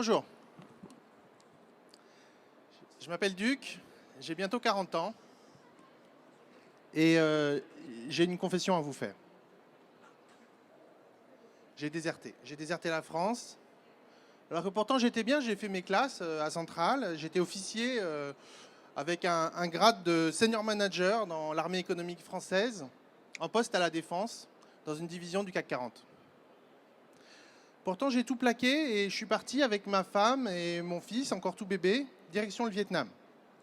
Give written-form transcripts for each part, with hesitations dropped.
Bonjour, je m'appelle Duc, j'ai bientôt 40 ans et j'ai une confession à vous faire. J'ai déserté la France, alors que pourtant j'étais bien, j'ai fait mes classes à Centrale, j'étais officier avec un grade de senior manager dans l'armée économique française, en poste à la Défense, dans une division du CAC 40. Pourtant j'ai tout plaqué et je suis parti avec ma femme et mon fils, encore tout bébé, direction le Vietnam,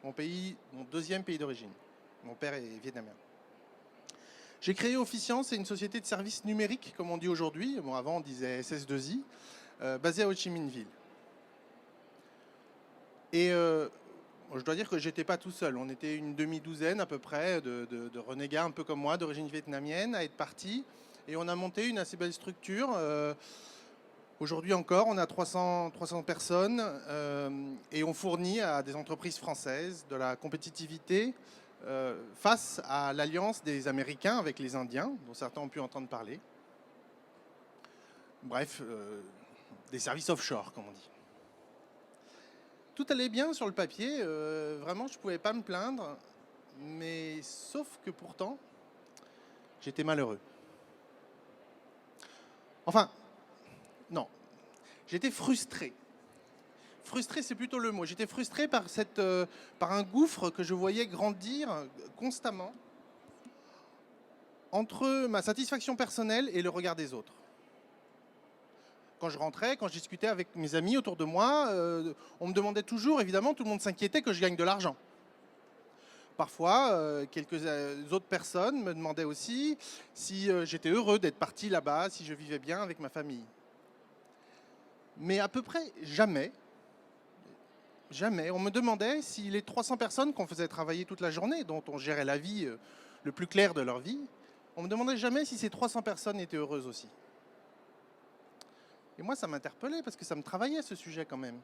mon pays, mon deuxième pays d'origine. Mon père est vietnamien. J'ai créé Officiant, c'est une société de services numériques, comme on dit aujourd'hui. Bon, avant, on disait SS2I, basée à Ho Chi Minh Ville. Et je dois dire que j'étais pas tout seul. On était une demi-douzaine à peu près de renégats un peu comme moi, d'origine vietnamienne, à être partis. Et on a monté une assez belle structure. Aujourd'hui encore, on a 300 personnes et on fournit à des entreprises françaises de la compétitivité face à l'alliance des Américains avec les Indiens, dont certains ont pu entendre parler. Bref, des services offshore, comme on dit. Tout allait bien sur le papier, vraiment je ne pouvais pas me plaindre, mais sauf que pourtant, j'étais malheureux. Enfin, non, j'étais frustré. Frustré, c'est plutôt le mot. J'étais frustré par un gouffre que je voyais grandir constamment entre ma satisfaction personnelle et le regard des autres. Quand je rentrais, quand je discutais avec mes amis autour de moi, on me demandait toujours, évidemment, tout le monde s'inquiétait que je gagne de l'argent. Parfois, quelques autres personnes me demandaient aussi si j'étais heureux d'être parti là-bas, si je vivais bien avec ma famille. Mais à peu près jamais, on me demandait si les 300 personnes qu'on faisait travailler toute la journée, dont on gérait la vie le plus clair de leur vie, on me demandait jamais si ces 300 personnes étaient heureuses aussi. Et moi, ça m'interpellait parce que ça me travaillait ce sujet quand même.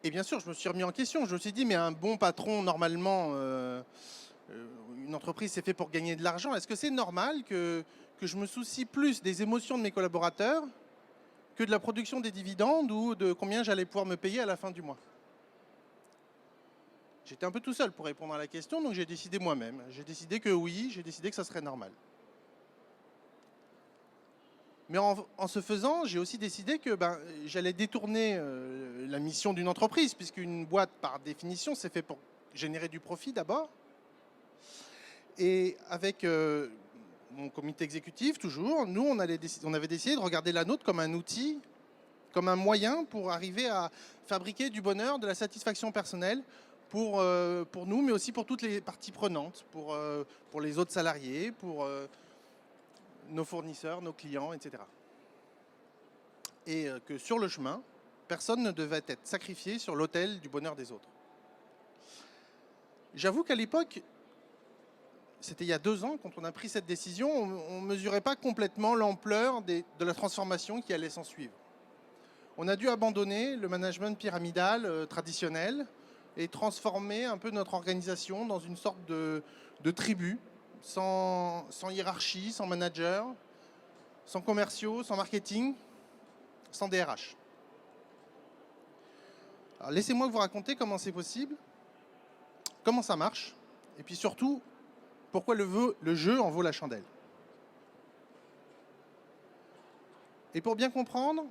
Et bien sûr, je me suis remis en question. Je me suis dit, mais un bon patron, normalement, une entreprise, c'est fait pour gagner de l'argent. Est-ce que c'est normal que je me soucie plus des émotions de mes collaborateurs que de la production des dividendes ou de combien j'allais pouvoir me payer à la fin du mois? J'étais un peu tout seul pour répondre à la question, donc j'ai décidé moi-même. J'ai décidé que oui, j'ai décidé que ça serait normal. Mais en ce faisant, j'ai aussi décidé que j'allais détourner la mission d'une entreprise, puisqu'une boîte, par définition, c'est fait pour générer du profit d'abord. Et avec mon comité exécutif, toujours, nous, on avait décidé de regarder la nôtre comme un outil, comme un moyen pour arriver à fabriquer du bonheur, de la satisfaction personnelle pour nous, mais aussi pour toutes les parties prenantes, pour les autres salariés, pour nos fournisseurs, nos clients, etc. Et que sur le chemin, personne ne devait être sacrifié sur l'autel du bonheur des autres. J'avoue qu'à l'époque, c'était il y a 2 ans, quand on a pris cette décision, on ne mesurait pas complètement l'ampleur de la transformation qui allait s'en suivre. On a dû abandonner le management pyramidal traditionnel et transformer un peu notre organisation dans une sorte de tribu, sans hiérarchie, sans manager, sans commerciaux, sans marketing, sans DRH. Alors laissez-moi vous raconter comment c'est possible, comment ça marche, et puis surtout, pourquoi le jeu en vaut la chandelle. Et pour bien comprendre,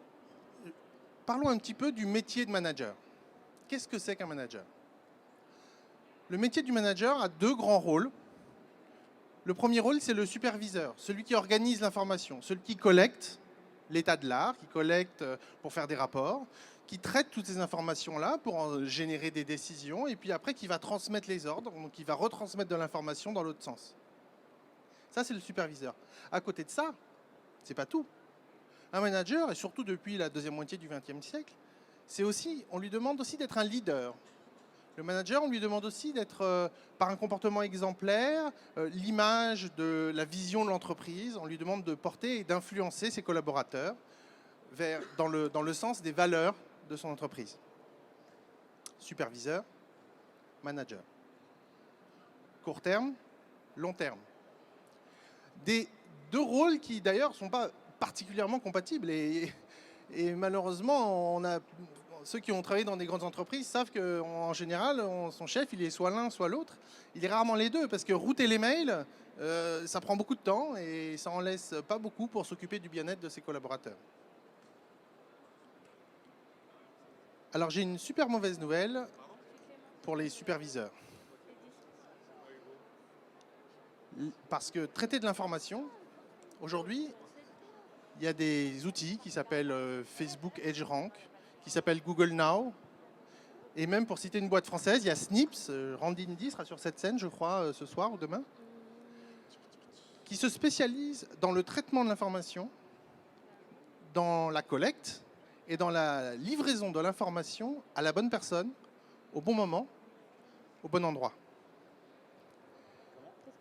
parlons un petit peu du métier de manager. Qu'est-ce que c'est qu'un manager? Le métier du manager a 2 grands rôles. Le premier rôle, c'est le superviseur, celui qui organise l'information, celui qui collecte l'état de l'art, qui collecte pour faire des rapports, qui traite toutes ces informations-là pour en générer des décisions, et puis après qui va transmettre les ordres, donc qui va retransmettre de l'information dans l'autre sens. Ça, c'est le superviseur. À côté de ça, c'est pas tout. Un manager, et surtout depuis la deuxième moitié du XXe siècle, on lui demande aussi d'être un leader. Le manager, on lui demande aussi d'être, par un comportement exemplaire, l'image de la vision de l'entreprise. On lui demande de porter et d'influencer ses collaborateurs dans le sens des valeurs de son entreprise. Superviseur, manager. Court terme, long terme. Des 2 rôles qui d'ailleurs ne sont pas particulièrement compatibles. Et Et malheureusement, ceux qui ont travaillé dans des grandes entreprises savent qu'en général, son chef, il est soit l'un, soit l'autre. Il est rarement les deux, parce que router les mails, ça prend beaucoup de temps et ça en laisse pas beaucoup pour s'occuper du bien-être de ses collaborateurs. Alors j'ai une super mauvaise nouvelle pour les superviseurs. Parce que traiter de l'information, aujourd'hui, il y a des outils qui s'appellent Facebook EdgeRank, qui s'appellent Google Now. Et même pour citer une boîte française, il y a Snips, Randy Indy sera sur cette scène, je crois, ce soir ou demain, qui se spécialise dans le traitement de l'information, dans la collecte et dans la livraison de l'information à la bonne personne, au bon moment, au bon endroit.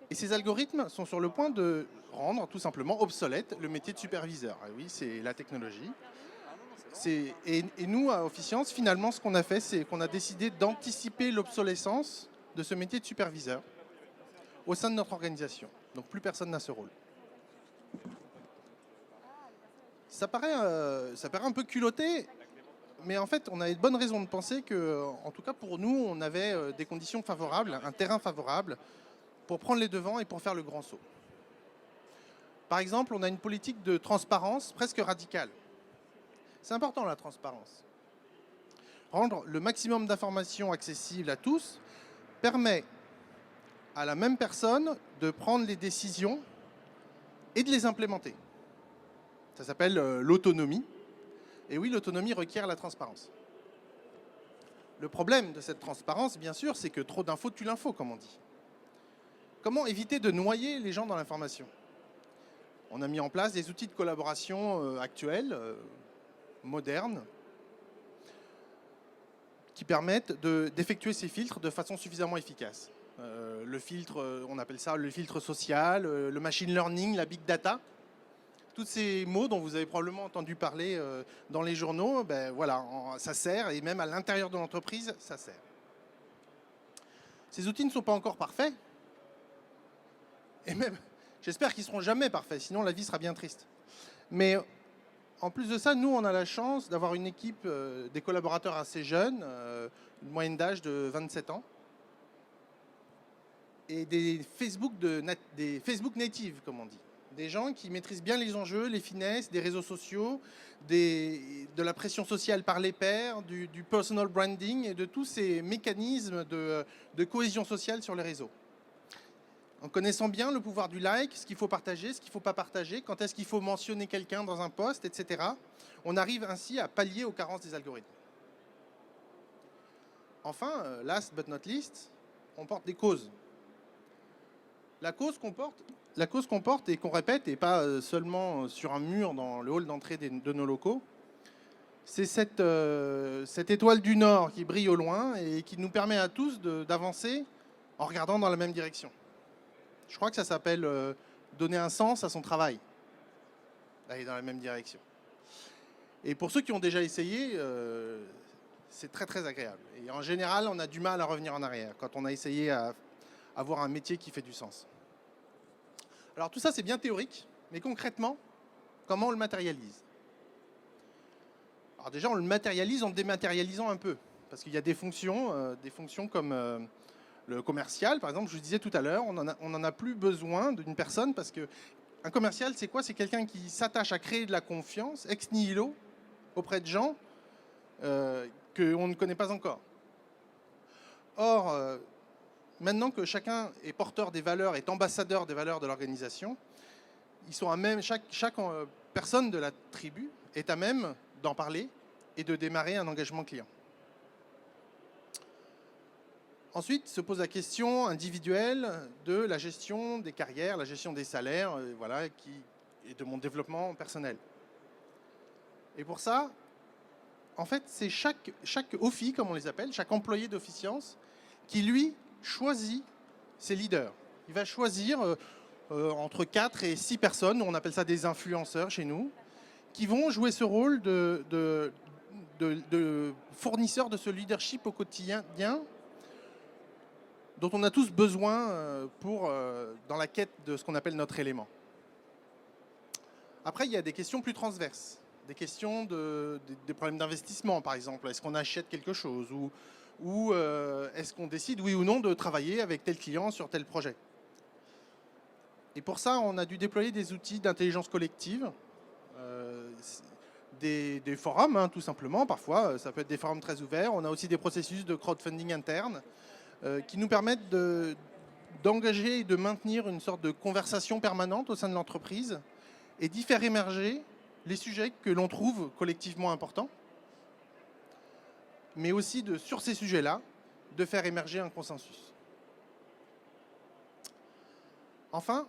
Et ces algorithmes sont sur le point de rendre tout simplement obsolète le métier de superviseur. Et oui, c'est la technologie. Et nous, à Officiance, finalement, ce qu'on a fait, c'est qu'on a décidé d'anticiper l'obsolescence de ce métier de superviseur au sein de notre organisation. Donc plus personne n'a ce rôle. Ça paraît un peu culotté, mais en fait, on avait de bonnes raisons de penser que, en tout cas pour nous, on avait des conditions favorables, un terrain favorable pour prendre les devants et pour faire le grand saut. Par exemple, on a une politique de transparence presque radicale. C'est important la transparence. Rendre le maximum d'informations accessibles à tous permet à la même personne de prendre les décisions et de les implémenter. Ça s'appelle l'autonomie. Et oui, l'autonomie requiert la transparence. Le problème de cette transparence, bien sûr, c'est que trop d'infos tue l'info, comme on dit. Comment éviter de noyer les gens dans l'information? On a mis en place des outils de collaboration actuels, modernes, qui permettent d'effectuer ces filtres de façon suffisamment efficace. Le filtre, on appelle ça le filtre social, le machine learning, la big data. Tous ces mots dont vous avez probablement entendu parler dans les journaux, ben voilà, ça sert, et même à l'intérieur de l'entreprise, ça sert. Ces outils ne sont pas encore parfaits, et même, j'espère qu'ils ne seront jamais parfaits, sinon la vie sera bien triste. Mais en plus de ça, nous, on a la chance d'avoir une équipe, des collaborateurs assez jeunes, une moyenne d'âge de 27 ans, et des Facebook natives, comme on dit. Des gens qui maîtrisent bien les enjeux, les finesses des réseaux sociaux, de la pression sociale par les pairs, du personal branding et de tous ces mécanismes de cohésion sociale sur les réseaux. En connaissant bien le pouvoir du like, ce qu'il faut partager, ce qu'il ne faut pas partager, quand est-ce qu'il faut mentionner quelqu'un dans un post, etc., on arrive ainsi à pallier aux carences des algorithmes. Enfin, last but not least, on porte des causes. La cause qu'on porte et qu'on répète, et pas seulement sur un mur dans le hall d'entrée de nos locaux, c'est cette étoile du Nord qui brille au loin et qui nous permet à tous d'avancer en regardant dans la même direction. Je crois que ça s'appelle donner un sens à son travail, d'aller dans la même direction. Et pour ceux qui ont déjà essayé, c'est très très agréable. Et en général, on a du mal à revenir en arrière quand on a essayé à avoir un métier qui fait du sens. Alors tout ça, c'est bien théorique, mais concrètement, comment on le matérialise? Alors déjà, on le matérialise en dématérialisant un peu, parce qu'il y a des fonctions comme le commercial, par exemple, je vous disais tout à l'heure, on n'en a plus besoin d'une personne, parce qu'un commercial, c'est quoi? C'est quelqu'un qui s'attache à créer de la confiance, ex nihilo, auprès de gens qu'on ne connaît pas encore. Or, maintenant que chacun est porteur des valeurs, est ambassadeur des valeurs de l'organisation, chaque personne de la tribu est à même d'en parler et de démarrer un engagement client. Ensuite, se pose la question individuelle de la gestion des carrières, la gestion des salaires, voilà, et de mon développement personnel. Et pour ça, en fait, c'est chaque OFI, comme on les appelle, chaque employé d'Officiance, qui, lui, choisit ses leaders. Il va choisir entre 4 et 6 personnes, on appelle ça des influenceurs chez nous, qui vont jouer ce rôle de fournisseur de ce leadership au quotidien dont on a tous besoin dans la quête de ce qu'on appelle notre élément. Après, il y a des questions plus transverses. des questions des problèmes d'investissement, par exemple. Est-ce qu'on achète quelque chose ou est-ce qu'on décide, oui ou non, de travailler avec tel client sur tel projet? Et pour ça, on a dû déployer des outils d'intelligence collective, des forums, hein, tout simplement. Parfois, ça peut être des forums très ouverts. On a aussi des processus de crowdfunding interne qui nous permettent d'engager et de maintenir une sorte de conversation permanente au sein de l'entreprise et d'y faire émerger les sujets que l'on trouve collectivement importants, mais aussi sur ces sujets-là, de faire émerger un consensus. Enfin,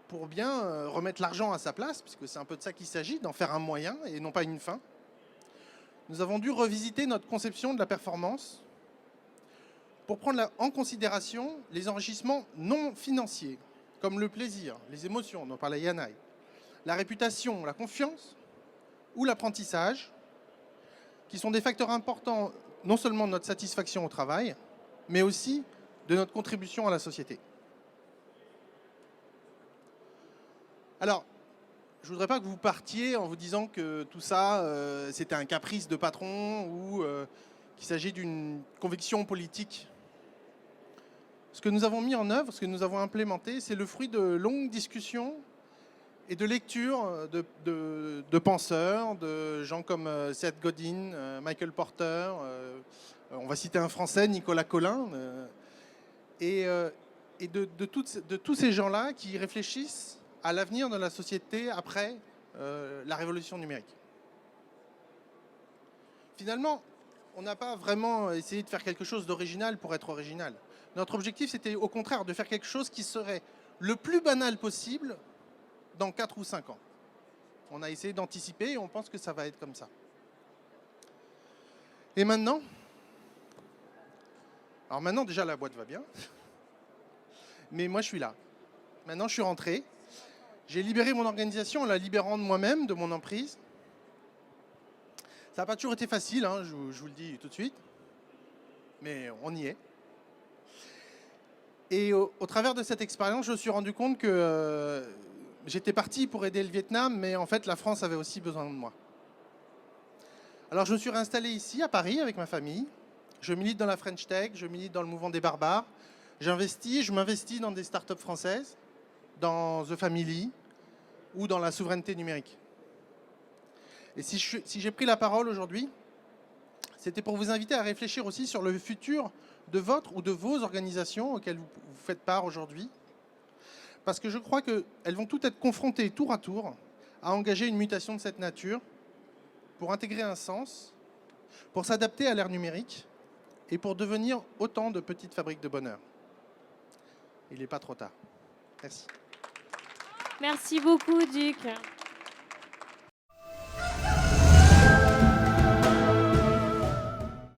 pour bien remettre l'argent à sa place, puisque c'est un peu de ça qu'il s'agit, d'en faire un moyen et non pas une fin, nous avons dû revisiter notre conception de la performance pour prendre en considération les enrichissements non financiers, comme le plaisir, les émotions, dont parlait Yanaï, la réputation, la confiance ou l'apprentissage, qui sont des facteurs importants non seulement de notre satisfaction au travail, mais aussi de notre contribution à la société. Alors, je ne voudrais pas que vous partiez en vous disant que tout ça, c'était un caprice de patron ou qu'il s'agit d'une conviction politique. Ce que nous avons mis en œuvre, ce que nous avons implémenté, c'est le fruit de longues discussions et de lectures de penseurs, de gens comme Seth Godin, Michael Porter, on va citer un Français, Nicolas Colin, et de tous ces gens-là qui réfléchissent à l'avenir de la société après la révolution numérique. Finalement, on n'a pas vraiment essayé de faire quelque chose d'original pour être original. Notre objectif, c'était au contraire de faire quelque chose qui serait le plus banal possible dans 4 ou 5 ans. On a essayé d'anticiper et on pense que ça va être comme ça. Et maintenant, alors maintenant déjà la boîte va bien, mais moi je suis là. Maintenant je suis rentré, j'ai libéré mon organisation en la libérant de moi-même, de mon emprise. Ça n'a pas toujours été facile, hein, je vous le dis tout de suite, mais on y est. Et au travers de cette expérience, je me suis rendu compte que j'étais parti pour aider le Vietnam, mais en fait, la France avait aussi besoin de moi. Alors, je me suis réinstallé ici, à Paris, avec ma famille. Je milite dans la French Tech, je milite dans le mouvement des barbares. Je m'investis dans des startups françaises, dans The Family ou dans la souveraineté numérique. Et si j'ai pris la parole aujourd'hui, c'était pour vous inviter à réfléchir aussi sur le futur de votre ou de vos organisations auxquelles vous faites part aujourd'hui. Parce que je crois qu'elles vont toutes être confrontées tour à tour à engager une mutation de cette nature pour intégrer un sens, pour s'adapter à l'ère numérique et pour devenir autant de petites fabriques de bonheur. Il n'est pas trop tard. Merci. Merci beaucoup, Duc.